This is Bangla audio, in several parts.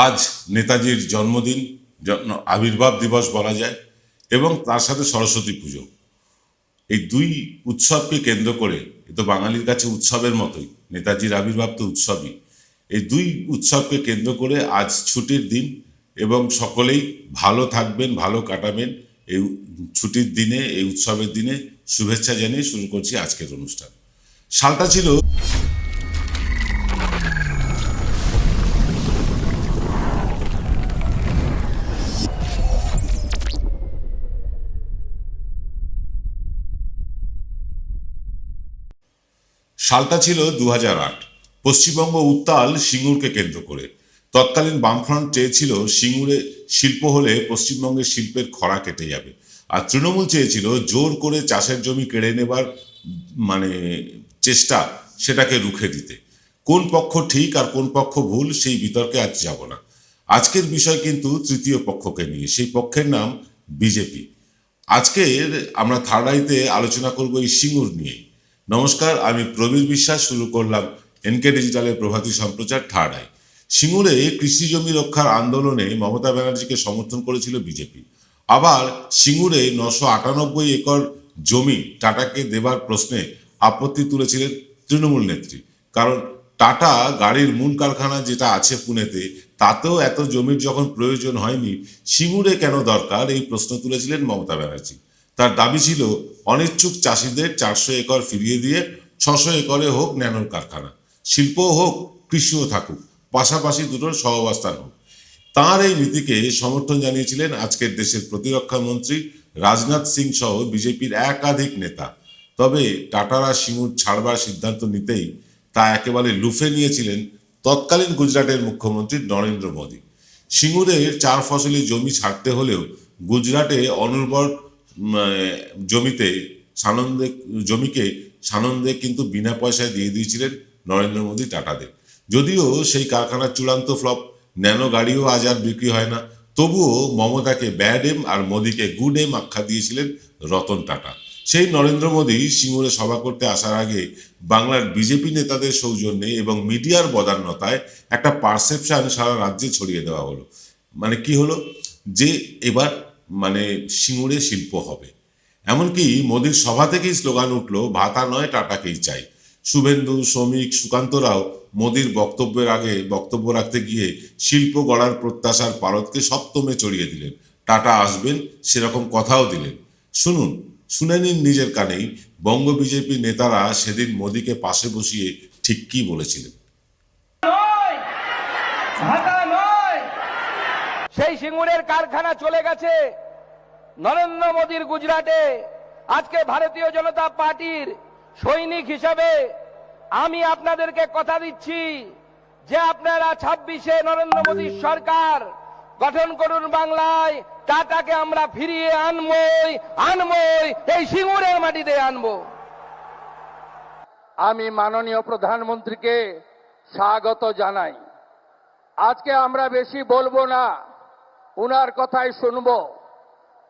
আজ নেতাজির জন্মদিন, আবির্ভাব দিবস বলা যায়, এবং তার সাথে সরস্বতী পুজো। এই দুই উৎসবকে কেন্দ্র করে, এ তো বাঙালির কাছে উৎসবের মতোই, নেতাজির আবির্ভাব তো উৎসবই। এই দুই উৎসবকে কেন্দ্র করে আজ ছুটির দিন, এবং সকলেই ভালো থাকবেন, ভালো কাটাবেন এই ছুটির দিনে, এই উৎসবের দিনে। শুভেচ্ছা জানিয়ে শুরু করছি আজকের অনুষ্ঠান। সালটা ছিল সালটা ছিল 2008। পশ্চিমবঙ্গ উত্তাল সিঙ্গুরকে কেন্দ্র করে। তৎকালীন বামফ্রন্ট চেয়েছিল সিঙ্গুরে শিল্প হলে পশ্চিমবঙ্গের শিল্পের খরা কেটে যাবে, আর তৃণমূল চেয়েছিল জোর করে চাষের জমি কেড়ে নেবার মানে চেষ্টা, সেটাকে রুখে দিতে। কোন পক্ষ ঠিক আর কোন পক্ষ ভুল সেই বিতর্কে আজ যাব না। আজকের বিষয় কিন্তু তৃতীয় পক্ষকে নিয়ে, সেই পক্ষের নাম বিজেপি। আজকের আমরা থার্ড আইতে আলোচনা করব এই সিঙ্গুর নিয়ে। নমস্কার, আমি প্রবীর বিশ্বাস। শুরু করলাম এনকে ডিজিটালের প্রভাতী সম্প্রচার থার্ড আই। সিঙ্গুরে কৃষি জমি রক্ষার আন্দোলনে মমতা ব্যানার্জিকে সমর্থন করেছিল বিজেপি। আবার সিঙ্গুরে 998 একর জমি টাটাকে দেবার প্রশ্নে আপত্তি তুলেছিলেন তৃণমূল নেত্রী। কারণ টাটা গাড়ির মূল কারখানা যেটা আছে পুনেতে, তাতেও এত জমির যখন প্রয়োজন হয়নি, সিঙ্গুরে কেন দরকার, এই প্রশ্ন তুলেছিলেন মমতা ব্যানার্জি। তার দাবি ছিল অনিচ্ছুক চাষিদের 400 একর ফিরিয়ে দিয়ে 600 একরে হোক ন্যানোর কারখানা, শিল্পও হোক, কৃষিও থাকুক, পাশাপাশি দুটোর সহাবস্থান হোক। তাঁর এই নীতিকে সমর্থন জানিয়েছিলেন আজকের দেশের প্রতিরক্ষা মন্ত্রী রাজনাথ সিং সহ বিজেপির একাধিক নেতা। তবে টাটারা সিঙ্গুর ছাড়বার সিদ্ধান্ত নিতেই তা একেবারে লুফে নিয়েছিলেন তৎকালীন গুজরাটের মুখ্যমন্ত্রী নরেন্দ্র মোদী। সিঙ্গুরের 4 ফসলি জমি ছাড়তে হলেও গুজরাটে অনুর্বর জমিতে সানন্দে কিন্তু বিনা পয়সায় দিয়ে দিয়েছিলেন নরেন্দ্র মোদী টাটাদের। যদিও সেই কারখানার চূড়ান্ত ফ্লপ, ন্যানো গাড়িও আজ আর বিক্রি হয় না, তবুও মমতাকে ব্যাড এম আর মোদীকে গুড এম আখ্যা দিয়েছিলেন রতন টাটা। সেই নরেন্দ্র মোদী সিঙ্গুরে সভা করতে আসার আগে বাংলার বিজেপি নেতাদের সৌজন্যে এবং মিডিয়ার বদান্যতায় একটা পারসেপশন সারা রাজ্যে ছড়িয়ে দেওয়া হলো। মানে কি হলো, যে এবার সিঙ্গুরে শিল্প হবে। এমনকি মোদীর সভা থেকেই স্লোগান উঠলো, ভাতা নয় টাটাকেই চাই। শুভেন্দু, শ্রমিক, সুকান্তরাও মোদীর বক্তব্যের আগে বক্তব্য রাখতে গিয়ে শিল্প গড়ার প্রত্যাশার পারদকে সপ্তমে চড়িয়ে দিলেন। টাটা আসবেন সেরকম কথাও দিলেন। শুনে নিন নিজের কানেই বঙ্গ বিজেপি নেতারা সেদিন মোদীকে পাশে বসিয়ে ঠিক কি বলেছিলেন। সেই সিঙ্গুরের কারখানা চলে গেছে নরেন্দ্র মোদীর গুজরাটে। আজকে ভারতীয় জনতা পার্টির সৈনিক হিসাবে আমি আপনাদেরকে কথা দিচ্ছি যে আপনারা 26-এ নরেন্দ্র মোদীর সরকার গঠন করুন বাংলায়। টাটাকে আমরা ফিরিয়ে আনবই, এই সিঙ্গুরের মাটিতে আনবো। আমি মাননীয় প্রধানমন্ত্রীকে স্বাগত জানাই। আজকে আমরা বেশি বলবো না, উনার কথাই শুনবো।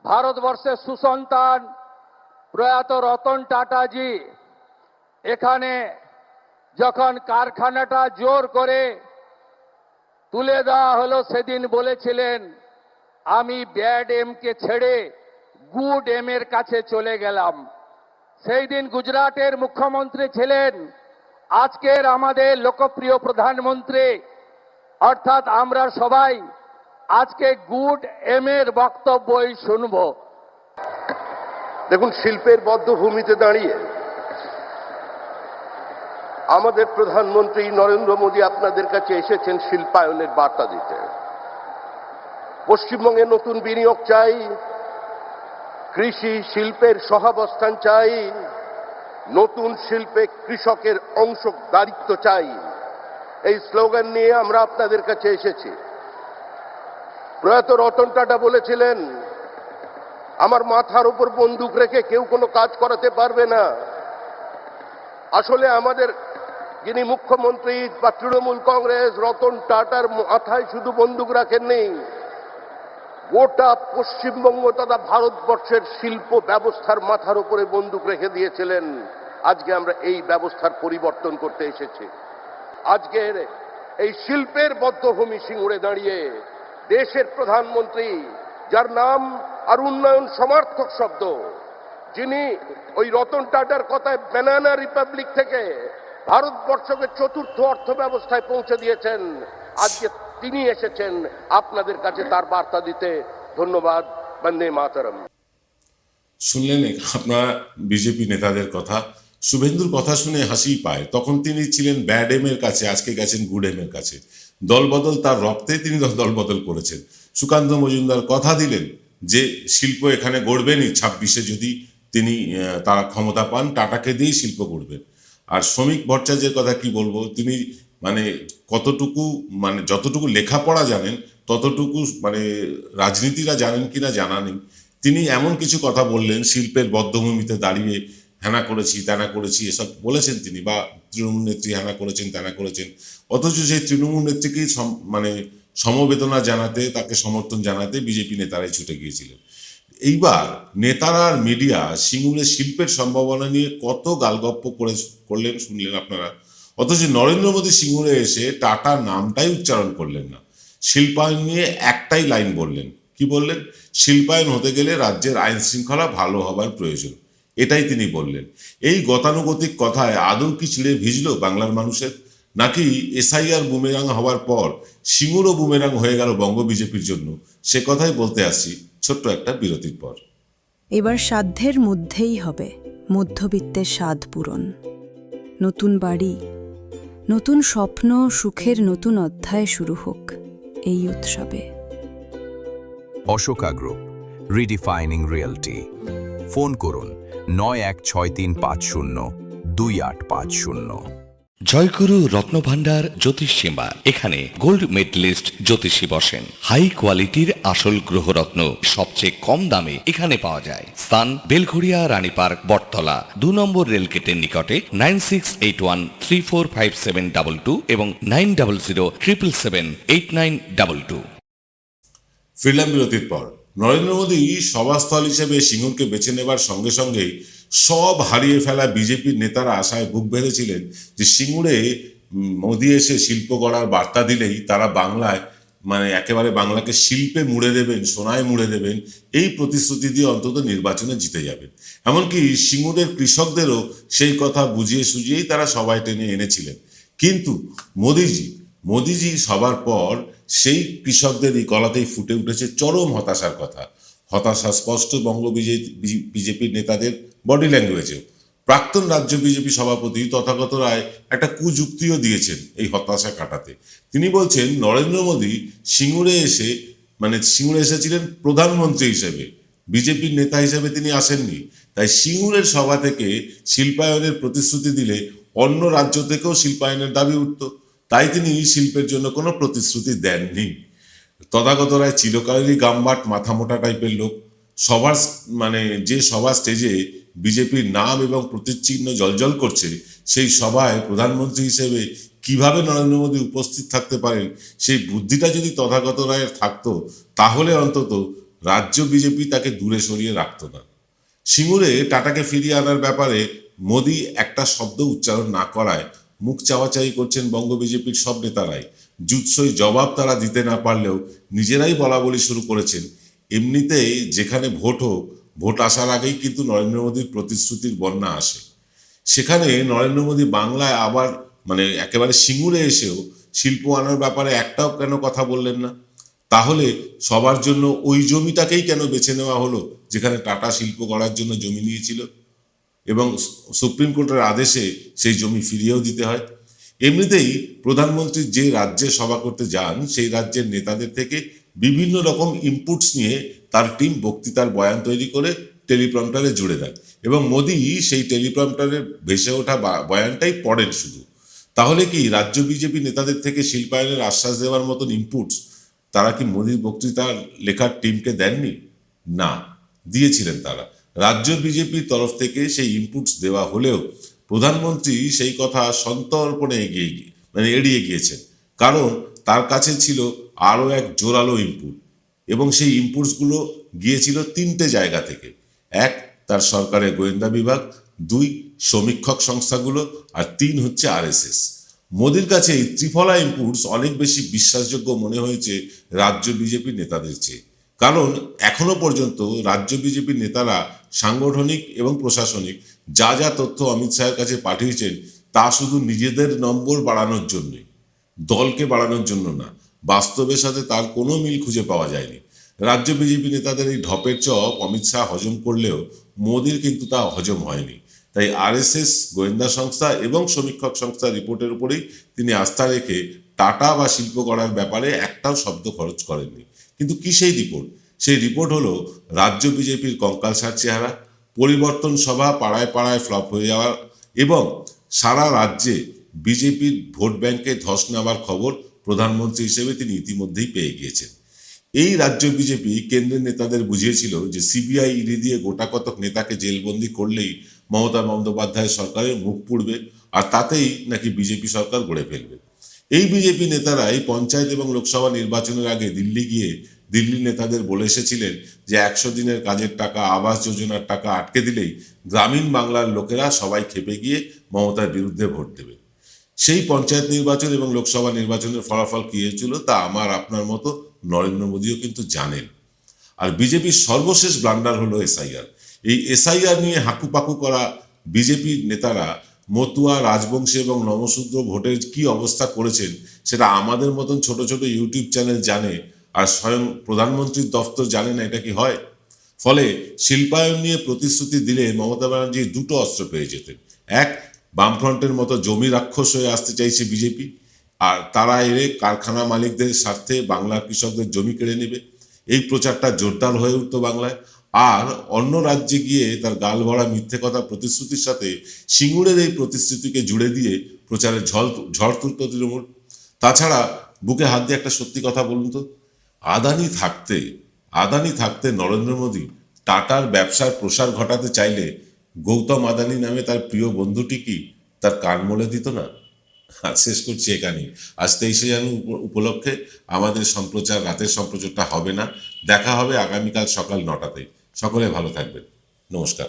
ভারতবর্ষের সুসন্তান প্রয়াত রতন টাটাজি এখানে যখন কারখানাটা জোর করে তুলে দেওয়া হলো, সেদিন বলেছিলেন আমি ব্যাড এম কে ছেড়ে গুড এম এর কাছে চলে গেলাম। সেই দিন গুজরাটের মুখ্যমন্ত্রী ছিলেন আজকের আমাদের লোকপ্রিয় প্রধানমন্ত্রী। অর্থাৎ আমরা সবাই আজকে গুড এম এর বক্তব্যই শুনব। দেখুন, শিল্পের বদ্ধভূমিতে দাঁড়িয়ে আমাদের প্রধানমন্ত্রী নরেন্দ্র মোদী আপনাদের কাছে এসেছেন শিল্পায়নের বার্তা দিতে। পশ্চিমবঙ্গে নতুন বিনিয়োগ চাই, কৃষি শিল্পের সহাবস্থান চাই, নতুন শিল্পে কৃষকের অংশদারিত্ব চাই। এই স্লোগান নিয়ে আমরা আপনাদের কাছে এসেছি। প্রয়াত রতন টাটা বলেছিলেন, আমার মাথার উপর বন্দুক রেখে কেউ কোনো কাজ করাতে পারবে না। আসলে আমাদের যিনি মুখ্যমন্ত্রী বা তৃণমূল কংগ্রেস, রতন টাটার মাথায় শুধু বন্দুক রাখেননি, গোটা পশ্চিমবঙ্গ তথা ভারতবর্ষের শিল্প ব্যবস্থার মাথার উপরে বন্দুক রেখে দিয়েছিলেন। আজকে আমরা এই ব্যবস্থার পরিবর্তন করতে এসেছি। আজকের এই শিল্পের বদ্ধভূমি সিঙ্গুরে দাঁড়িয়ে দেশের প্রধানমন্ত্রী, যার নাম আর উন্নয়ন সমার্থক শব্দ, যিনি ওই রতন টাটার কথায় ব্যানানা রিপাবলিক থেকে ভারতবর্ষকে চতুর্থ অর্থ ব্যবস্থায় পৌঁছে দিয়েছেন, আজকে তিনি এসেছেন আপনাদের কাছে তার বার্তা দিতে। ধন্যবাদ। বন্দে মাতরম। শুনলেন আপনারা বিজেপি নেতাদের কথা। শুভেন্দুর কথা শুনে হাসি পায়। তখন তিনি ছিলেন ব্যাড এম এর কাছে, আজকে গেছেন গুড এম এর কাছে। দলবদল তার রক্তে, তিনি দলবদল করেছেন। সুকান্ত মজুমদার কথা দিলেন যে শিল্প এখানে গড়বেনই 26-এ যদি তিনি তারা ক্ষমতা পান, টাটাকে দিয়েই শিল্প গড়বেন। আর শ্রমিক ভট্টাচার্যের কথা কি বলবো, তিনি মানে কতটুকু, মানে যতটুকু লেখাপড়া জানেন ততটুকু মানে রাজনীতিরা জানেন কিনা জানা নেই। তিনি এমন কিছু কথা বললেন, শিল্পের বদ্ধভূমিতে দাঁড়িয়ে হ্যানা করেছি ত্যানা করেছি এসব বলেছেন তিনি, বা তৃণমূল নেত্রী হ্যানা করেছেন ত্যানা করেছেন। অথচ সেই তৃণমূল নেত্রীকেই মানে সমবেদনা জানাতে, তাকে সমর্থন জানাতে বিজেপি নেতারাই ছুটে গিয়েছিলেন। এইবার নেতারা আর মিডিয়া সিঙ্গুরের শিল্পের সম্ভাবনা নিয়ে কত গালগপ্প করলেন শুনলেন আপনারা। অথচ নরেন্দ্র মোদী সিঙ্গুরে এসে টাটা নামটাই উচ্চারণ করলেন না। শিল্পায়ন নিয়ে একটাই লাইন বললেন। কি বললেন? শিল্পায়ন হতে গেলে রাজ্যের আইন শৃঙ্খলা ভালো হবার প্রয়োজন, এটাই তিনি বললেন। এই গতানুগতিক কথায় আদৌ কি ছিঁড়ে ভিজল বাংলার মানুষের? নাকি এসআইআর বুমেরাং হওয়ার পর সিঙ্গুরও বুমেরাং হয়ে গেল বঙ্গ বিজেপির জন্য? সে কথাই বলতে আসছি ছোট্ট একটা বিরতির পর। এবার সাধ্যের মধ্যেই হবে মধ্যবিত্তের স্বাদ পূরণ। নতুন বাড়ি, নতুন স্বপ্ন, সুখের নতুন অধ্যায় শুরু হোক এই উৎসবে। Ashoka group, রিডিফাইনিং realty. ফোন করুন 9163502850। জয়গুরু রত্নভান্ডার জ্যোতিষীমা, এখানে গোল্ড মেডেলিস্ট জ্যোতিষী বসেন। হাই কোয়ালিটির আসল গ্রহরত্ন সবচেয়ে কম দামে এখানে পাওয়া যায়। স্থান বেলঘড়িয়া, রানী পার্ক, বটতলা, 2 নম্বর রেলগেটের নিকটে। 9681345722 এবং 9007778922। ফিরলাম বিরতির পর। নরেন্দ্র মোদী সভাস্থল হিসেবে সিঙ্গুরকে বেছে নেবার সঙ্গে সঙ্গেই সব হারিয়ে ফেলা বিজেপির নেতারা আশায় বুক বেঁধেছিলেন যে সিঙ্গুরে মোদী এসে শিল্প গড়ার বার্তা দিলেই তারা বাংলায় মানে একেবারে বাংলাকে শিল্পে মুড়ে দেবেন, সোনায় মুড়ে দেবেন, এই প্রতিশ্রুতি দিয়ে অন্তত নির্বাচনে জিতে যাবেন। এমনকি সিঙ্গুরের কৃষকদেরও সেই কথা বুঝিয়ে সুঝিয়েই তারা সবাই টেনে এনেছিলেন। কিন্তু মোদীজি সবার পর সেই কৃষকদেরই গলাতেই ফুটে উঠেছে চরম হতাশার কথা। হতাশা স্পষ্ট বঙ্গ বিজেপির নেতাদের বডি ল্যাঙ্গুয়েজেও। প্রাক্তন রাজ্য বিজেপি সভাপতি তথাগত রায় একটা কুযুক্তিও দিয়েছেন এই হতাশা কাটাতে। তিনি বলছেন নরেন্দ্র মোদী সিঙ্গুরে এসেছিলেন প্রধানমন্ত্রী হিসেবে, বিজেপির নেতা হিসেবে তিনি আসেননি। তাই সিঙ্গুরের সভা থেকে শিল্পায়নের প্রতিশ্রুতি দিলে অন্য রাজ্য থেকেও শিল্পায়নের দাবি উঠত। তাই তিনি শিল্পের জন্য কোনো প্রতিশ্রুতি দেননি। তথাগত রায় চিরকালেরই গাম্বাট মাথামোটা টাইপের লোক। যে সভা স্টেজে বিজেপির নাম এবং প্রতিচিহ্ন জলজল করছে, সেই সভায় প্রধানমন্ত্রী হিসেবে কিভাবে নরেন্দ্র মোদী উপস্থিত থাকতে পারেন, সেই বুদ্ধিটা যদি তথাগত রায়ের থাকতো তাহলে অন্তত রাজ্য বিজেপি তাকে দূরে সরিয়ে রাখত না। সিঙ্গুরে টাটাকে ফিরিয়ে আনার ব্যাপারে মোদী একটা শব্দ উচ্চারণ না করায় মুখ চাওয়াচাই করছেন বঙ্গ বিজেপির সব নেতারাই। জুৎসই জবাব তারা দিতে না পারলেও নিজেরাই বলা বলি শুরু করেছেন। এমনিতেই যেখানে ভোট আসার আগেই কিন্তু নরেন্দ্র মোদীর প্রতিশ্রুতির বন্যা আসে। সেখানে নরেন্দ্র মোদী বাংলায় আবার একেবারে সিঙ্গুরে এসেও শিল্প আনার ব্যাপারে একটাও কেন কথা বললেন না? তাহলে সবার জন্য ওই জমিটাকেই কেন বেছে নেওয়া হলো যেখানে টাটা শিল্প গড়ার জন্য জমি নিয়েছিল, এবং সুপ্রিম কোর্টের আদেশে সেই জমি ফিরিয়েও দিতে হয়? এমনিতেই প্রধানমন্ত্রী যে রাজ্যে সভা করতে যান সেই রাজ্যের নেতাদের থেকে বিভিন্ন রকম ইনপুটস নিয়ে তার টিম বক্তৃতার বয়ান তৈরি করে টেলিপ্রম্পটারে জুড়ে দেন, এবং মোদী সেই টেলিপ্রম্পটারে ভেসে ওঠা বয়ানটাই পড়েন শুধু। তাহলে কি রাজ্য বিজেপি নেতাদের থেকে শিল্পায়নের আশ্বাস দেওয়ার মতন ইনপুটস তারা কি মোদীর বক্তৃতার লেখার টিমকে দেননি? না, দিয়েছিলেন তারা। রাজ্য বিজেপির তরফ থেকে সেই ইনপুটস দেওয়া হলেও প্রধানমন্ত্রী সেই কথা সন্তর্পণে এড়িয়ে গিয়েছেন, কারণ তার কাছে ছিল আরও এক জোরালো ইনপুট, এবং সেই ইনপুটসগুলো গিয়েছিল 3টে জায়গা থেকে। 1, তার সরকারের গোয়েন্দা বিভাগ, 2, সমীক্ষক সংস্থাগুলো, আর 3 হচ্ছে RSS। মোদির কাছে এই ত্রিফলা ইম্পুটস অনেক বেশি বিশ্বাসযোগ্য মনে হয়েছে রাজ্য বিজেপি নেতাদের চেয়ে। কারণ এখনো পর্যন্ত রাজ্য বিজেপির নেতারা সাংগঠনিক এবং প্রশাসনিক যা যা তথ্য অমিত শাহের কাছে পাঠিয়েছেন তা শুধু নিজেদের নম্বর বাড়ানোর জন্যই, দলকে বাড়ানোর জন্য না। বাস্তবের সাথে তার কোনো মিল খুঁজে পাওয়া যায়নি। রাজ্য বিজেপি নেতাদের এই ঢপের চপ অমিত শাহ হজম করলেও মোদির কিন্তু তা হজম হয়নি। তাই আরএসএস, গোয়েন্দা সংস্থা এবং সমীক্ষক সংস্থার রিপোর্টের উপরেই তিনি আস্থা রেখে টাটা বা শিল্প করার ব্যাপারে একটাও শব্দ খরচ করেননি। কিন্তু কি সেই রিপোর্ট? সেই রিপোর্ট হলো রাজ্য বিজেপির কঙ্কালসার চেহারা, পরিবর্তন সভা পাড়ায় পাড়ায় ফ্লপ হয়ে যাওয়ার এবং সারা রাজ্যে বিজেপির ভোট ব্যাংকে ধস নামার খবর প্রধানমন্ত্রী হিসেবে তিনি ইতিমধ্যেই পেয়ে গিয়েছেন। এই রাজ্য বিজেপি কেন্দ্রের নেতাদের বুঝিয়েছিল যে সিবিআই, ইডি দিয়ে গোটা কতক নেতাকে জেলবন্দি করলেই মমতা বন্দ্যোপাধ্যায়ের সরকারের মুখ পুড়বে আর তাতেই নাকি বিজেপি সরকার গড়ে ফেলবে। এই বিজেপি নেতারাই পঞ্চায়েত এবং লোকসভা নির্বাচনের আগে দিল্লি গিয়ে দিল্লি নেতাদের বলে এসেছিলেন যে 100 দিনের কাজের টাকা, আবাস যোজনার টাকা আটকে দিলেই গ্রামীণ বাংলার লোকেরা সবাই খেপে গিয়ে মমতার বিরুদ্ধে ভোট দেবে। সেই পঞ্চায়েত নির্বাচন এবং লোকসভা নির্বাচনের ফলাফল কী হয়েছিল তা আমার আপনার মতো নরেন্দ্র মোদীও কিন্তু জানেন। আর বিজেপির সর্বশেষ ব্লান্ডার হলো এসআইআর। এই এসআইআর নিয়ে হাকুপাকু করা বিজেপির নেতারা মতুয়া, রাজবংশী এবং নমশূদ্র ভোটের কি অবস্থা করেছেন সেটা আমাদের মতন ছোট ছোট ইউটিউব চ্যানেল জানে, আর স্বয়ং প্রধানমন্ত্রীর দপ্তর জানে না। এটা কি হয়? ফলে শিল্পায়ন নিয়ে প্রতিশ্রুতি দিলে মমতা ব্যানার্জি দুটো অস্ত্র পেয়ে যেতেন। এক, বামফ্রন্টের মতো জমি রাক্ষস হয়ে আসতে চাইছে বিজেপি, আর তারা এলে কারখানা মালিকদের স্বার্থে বাংলার কৃষকদের জমি কেড়ে নেবে। এই প্রচারটা জোরদার হয়ে উঠত বাংলায়। আর অন্য রাজ্যে গিয়ে তার গাল ভরা মিথ্যে কথা প্রতিশ্রুতির সাথে সিঙ্গুরের এই প্রতিশ্রুতিকে জুড়ে দিয়ে প্রচারে ঝড় তুলত তৃণমূল। তাছাড়া বুকে হাত দিয়ে একটা সত্যি কথা বলুন তো, আদানি থাকতে নরেন্দ্র মোদী টাটার ব্যবসার প্রসার ঘটাতে চাইলে গৌতম আদানি নামে তার প্রিয় বন্ধুটি কি তার কান মলে দিত না? শেষ করছি এখানে। আজ 23শে জানুয়ারি উপলক্ষে আমাদের রাতের সম্প্রচারটা হবে না। দেখা হবে আগামীকাল সকাল 9টাতে। সকলে ভালো থাকবেন। নমস্কার।